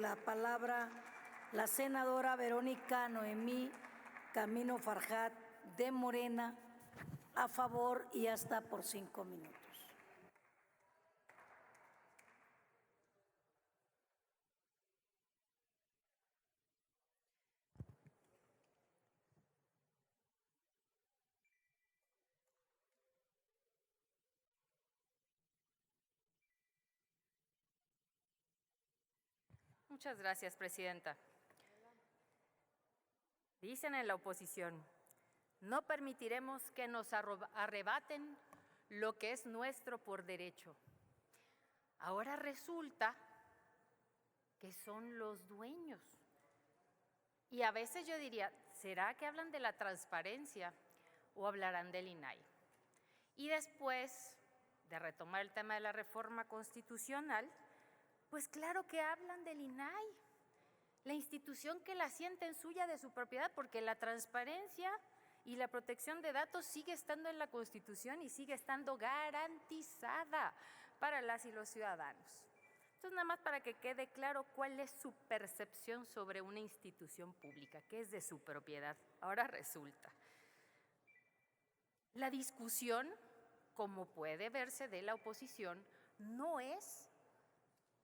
la palabra la senadora Verónica Noemí Camino Farjat de Morena, a favor y hasta por 5 minutos. Muchas gracias, presidenta. Dicen en la oposición, no permitiremos que nos arrebaten lo que es nuestro por derecho. Ahora resulta que son los dueños. Y a veces yo diría, ¿será que hablan de la transparencia o hablarán del INAI? Y después de retomar el tema de la reforma constitucional, pues claro que hablan del INAI, la institución que la sienten suya de su propiedad, porque la transparencia y la protección de datos sigue estando en la Constitución y sigue estando garantizada para las y los ciudadanos. Entonces, nada más para que quede claro cuál es su percepción sobre una institución pública, que es de su propiedad. Ahora resulta, la discusión, como puede verse de la oposición, no es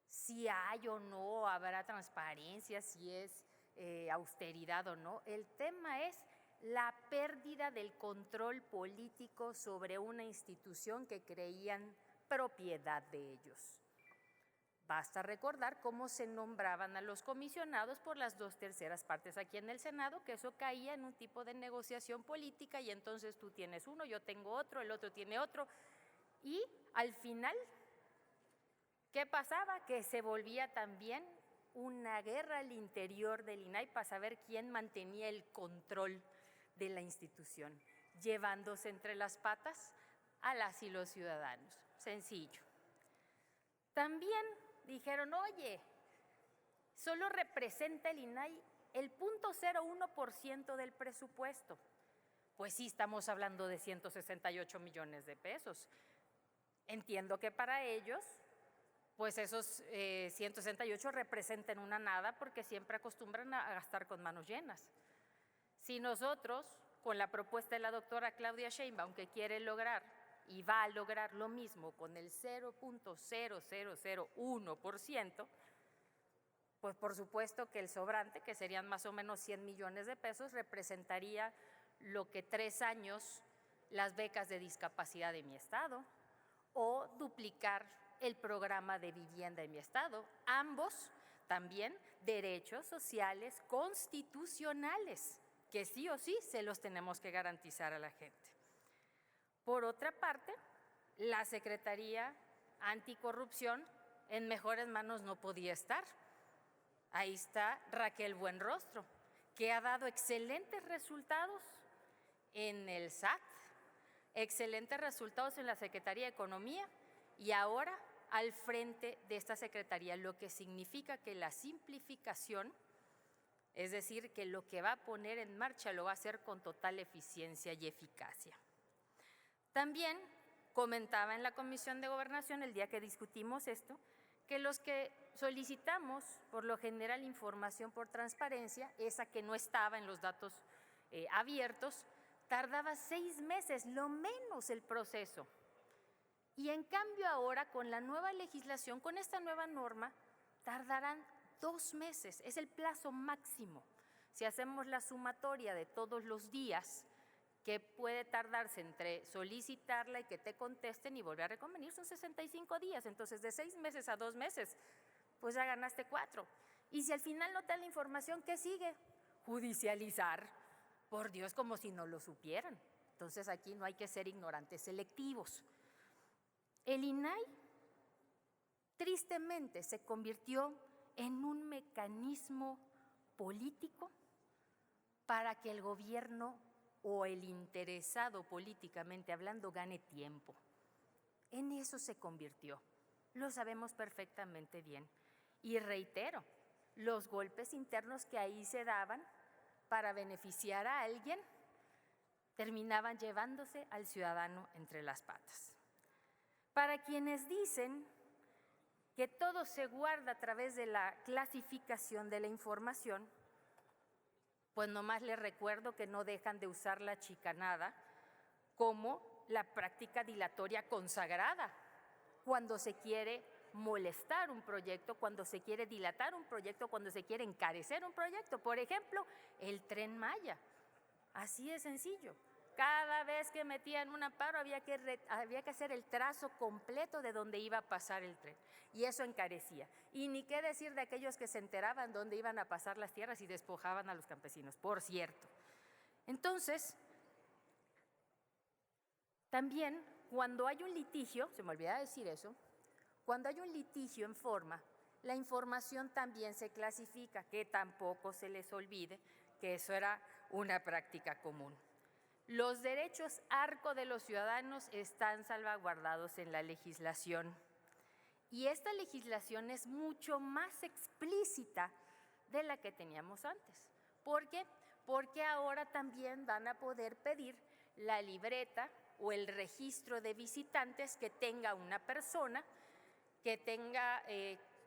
si hay o no, habrá transparencia, si es austeridad o no. El tema es la pérdida del control político sobre una institución que creían propiedad de ellos. Basta recordar cómo se nombraban a los comisionados por las 2/3 partes aquí en el Senado, que eso caía en un tipo de negociación política y entonces tú tienes uno, yo tengo otro, el otro tiene otro. Y al final, ¿qué pasaba? Que se volvía también una guerra al interior del INAI para saber quién mantenía el control de la institución, llevándose entre las patas a las y los ciudadanos. Sencillo. También dijeron, oye, solo representa el INAI el 0.01% del presupuesto. Pues sí, estamos hablando de 168 millones de pesos. Entiendo que para ellos, pues esos 168 representan una nada porque siempre acostumbran a gastar con manos llenas. Si nosotros, con la propuesta de la doctora Claudia Sheinbaum, que quiere lograr y va a lograr lo mismo con el 0.0001%, pues por supuesto que el sobrante, que serían más o menos 100 millones de pesos, representaría lo que 3 años las becas de discapacidad de mi estado o duplicar el programa de vivienda en mi estado. Ambos también derechos sociales constitucionales que sí o sí se los tenemos que garantizar a la gente. Por otra parte, la Secretaría Anticorrupción en mejores manos no podía estar. Ahí está Raquel Buenrostro, que ha dado excelentes resultados en el SAT, excelentes resultados en la Secretaría de Economía y ahora al frente de esta Secretaría, lo que significa que la simplificación, es decir, que lo que va a poner en marcha lo va a hacer con total eficiencia y eficacia. También comentaba en la Comisión de Gobernación el día que discutimos esto, que los que solicitamos por lo general información por transparencia, esa que no estaba en los datos abiertos, tardaba 6 meses, lo menos el proceso. Y en cambio ahora con la nueva legislación, con esta nueva norma, tardarán 2 meses, es el plazo máximo. Si hacemos la sumatoria de todos los días que puede tardarse entre solicitarla y que te contesten y volver a reconvenir, son 65 días. Entonces, de 6 meses a 2 meses, pues ya ganaste 4. Y si al final no te dan la información, ¿qué sigue? Judicializar. Por Dios, como si no lo supieran. Entonces, aquí no hay que ser ignorantes selectivos. El INAI, tristemente, se convirtió en un mecanismo político para que el gobierno o el interesado políticamente hablando gane tiempo. En eso se convirtió, lo sabemos perfectamente bien. Y reitero, los golpes internos que ahí se daban para beneficiar a alguien terminaban llevándose al ciudadano entre las patas. Para quienes dicen que todo se guarda a través de la clasificación de la información, pues nomás les recuerdo que no dejan de usar la chicanada como la práctica dilatoria consagrada cuando se quiere molestar un proyecto, cuando se quiere dilatar un proyecto, cuando se quiere encarecer un proyecto. Por ejemplo, el Tren Maya. Así de sencillo. Cada vez que metían un amparo había que hacer el trazo completo de dónde iba a pasar el tren. Y eso encarecía. Y ni qué decir de aquellos que se enteraban dónde iban a pasar las tierras y despojaban a los campesinos, por cierto. Entonces, también cuando hay un litigio, se me olvidaba decir eso, cuando hay un litigio en forma, la información también se clasifica, que tampoco se les olvide que eso era una práctica común. Los derechos arco de los ciudadanos están salvaguardados en la legislación y esta legislación es mucho más explícita de la que teníamos antes. ¿Por qué? Porque ahora también van a poder pedir la libreta o el registro de visitantes que tenga una persona, que tenga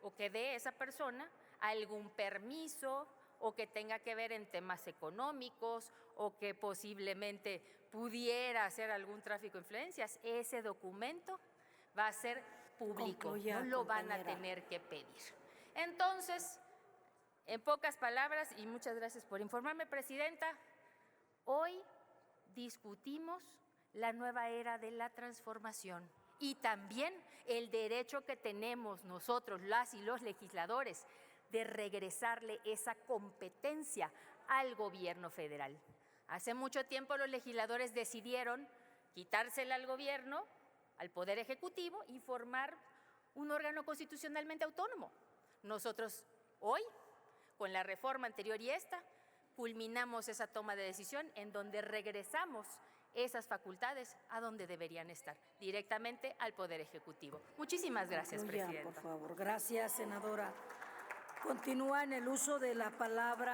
o que dé esa persona algún permiso o que tenga que ver en temas económicos o que posiblemente pudiera hacer algún tráfico de influencias. Ese documento va a ser público, Concluya, no lo van a compañera. tener que pedir. Entonces, en pocas palabras, y muchas gracias por informarme, Presidenta, hoy discutimos la nueva era de la transformación y también el derecho que tenemos nosotros, las y los legisladores, de regresarle esa competencia al gobierno federal. Hace mucho tiempo los legisladores decidieron quitársela al gobierno, al Poder Ejecutivo y formar un órgano constitucionalmente autónomo. Nosotros hoy, con la reforma anterior y esta, culminamos esa toma de decisión en donde regresamos esas facultades a donde deberían estar, directamente al Poder Ejecutivo. Muchísimas gracias, Concluya, Presidenta. por favor. Gracias, senadora. Continúa en el uso de la palabra.